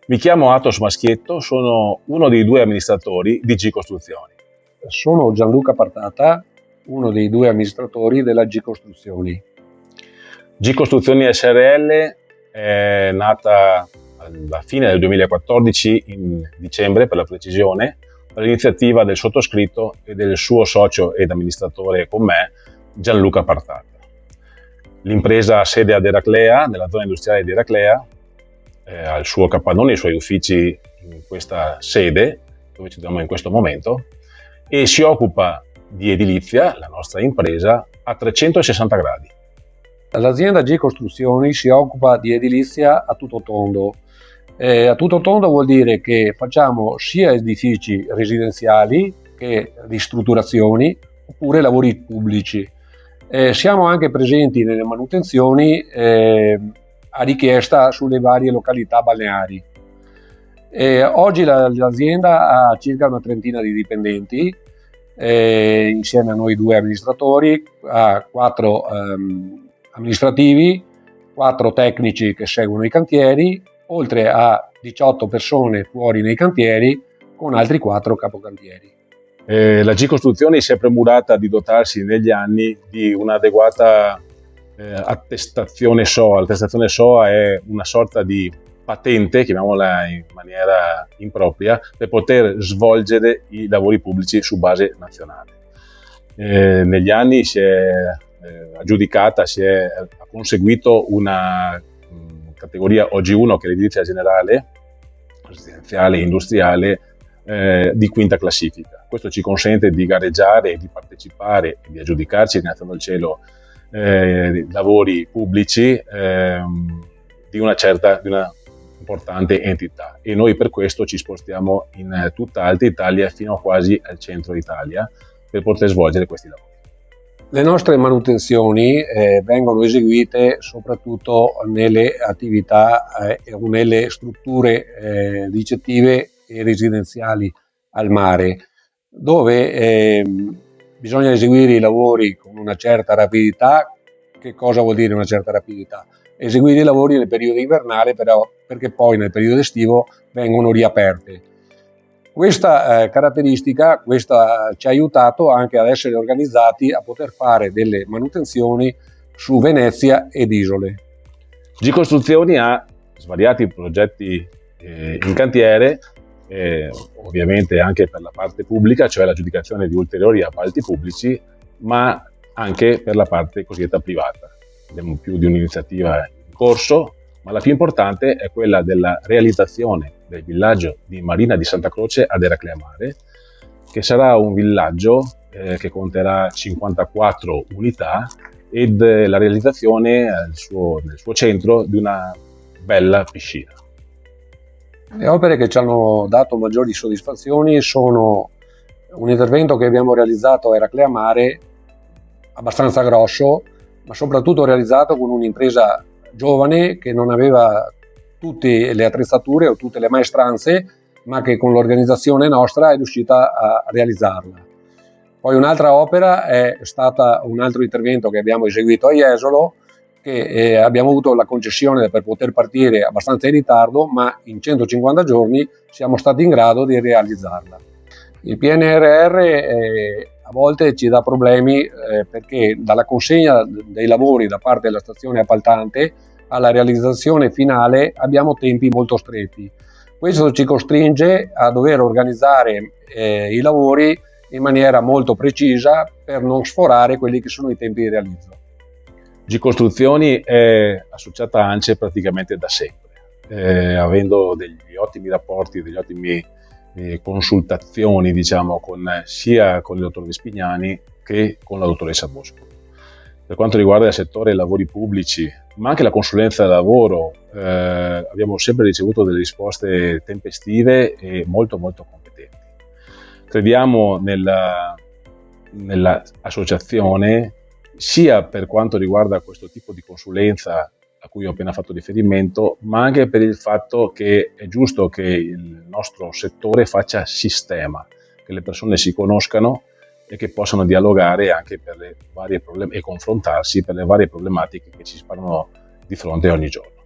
Mi chiamo Atos Maschietto, sono uno dei due amministratori di G Costruzioni. Sono Gianluca Partata, uno dei due amministratori della G Costruzioni. G Costruzioni SRL è nata alla fine del 2014, in dicembre per la precisione, per l'iniziativa del sottoscritto e del suo socio ed amministratore con me, Gianluca Partata. L'impresa ha sede ad Eraclea, nella zona industriale di Eraclea, ha il suo capannone, i suoi uffici in questa sede, dove ci troviamo in questo momento, e si occupa di edilizia, la nostra impresa, a 360 gradi. L'azienda G Costruzioni si occupa di edilizia a tutto tondo. A tutto tondo vuol dire che facciamo sia edifici residenziali che ristrutturazioni oppure lavori pubblici. Siamo anche presenti nelle manutenzioni a richiesta sulle varie località balneari. Oggi l'azienda ha circa una trentina di dipendenti, insieme a noi due amministratori, ha 4 amministrativi, 4 tecnici che seguono i cantieri, oltre a 18 persone fuori nei cantieri con altri 4 capocantieri. La G Costruzioni si è premurata di dotarsi negli anni di un'adeguata attestazione SOA. L'attestazione SOA è una sorta di patente, chiamiamola in maniera impropria, per poter svolgere i lavori pubblici su base nazionale. Negli anni si è aggiudicata, ha conseguito una categoria OG1 che è l'edilizia generale, residenziale e industriale, di quinta classifica. Questo ci consente di gareggiare, di partecipare e di aggiudicarci, ringraziando il cielo, lavori pubblici di una importante entità, e noi per questo ci spostiamo in tutta Alta Italia fino a quasi al centro Italia per poter svolgere questi lavori. Le nostre manutenzioni vengono eseguite soprattutto nelle attività o nelle strutture ricettive e residenziali al mare, dove bisogna eseguire i lavori con una certa rapidità. Che cosa vuol dire una certa rapidità? Eseguire i lavori nel periodo invernale, però, perché poi nel periodo estivo vengono riaperte. Questa caratteristica ci ha aiutato anche ad essere organizzati a poter fare delle manutenzioni su Venezia ed isole. G Costruzioni ha svariati progetti in cantiere, ovviamente anche per la parte pubblica, cioè l'aggiudicazione di ulteriori appalti pubblici, ma anche per la parte cosiddetta privata. Abbiamo più di un'iniziativa in corso, ma la più importante è quella della realizzazione del villaggio di Marina di Santa Croce ad Eraclea Mare, che sarà un villaggio che conterà 54 unità ed la realizzazione nel suo centro di una bella piscina. Le opere che ci hanno dato maggiori soddisfazioni sono un intervento che abbiamo realizzato a Eraclea Mare, abbastanza grosso, ma soprattutto realizzato con un'impresa giovane che non aveva tutte le attrezzature o tutte le maestranze, ma che con l'organizzazione nostra è riuscita a realizzarla. Poi un'altra opera è stata un altro intervento che abbiamo eseguito a Jesolo, che abbiamo avuto la concessione per poter partire abbastanza in ritardo, ma in 150 giorni siamo stati in grado di realizzarla. Il PNRR a volte ci dà problemi perché dalla consegna dei lavori da parte della stazione appaltante alla realizzazione finale abbiamo tempi molto stretti. Questo ci costringe a dover organizzare i lavori in maniera molto precisa per non sforare quelli che sono i tempi di realizzo. G Costruzioni è associata a ANCE praticamente da sempre, avendo degli ottimi rapporti, degli ottimi consultazioni, diciamo, sia con il dottor Vespignani che con la dottoressa Bosco. Per quanto riguarda il settore lavori pubblici, ma anche la consulenza del lavoro, abbiamo sempre ricevuto delle risposte tempestive e molto molto competenti. Crediamo nell'associazione sia per quanto riguarda questo tipo di consulenza a cui ho appena fatto riferimento, ma anche per il fatto che è giusto che il nostro settore faccia sistema, che le persone si conoscano e che possano dialogare anche per le varie e confrontarsi per le varie problematiche che ci sparano di fronte ogni giorno.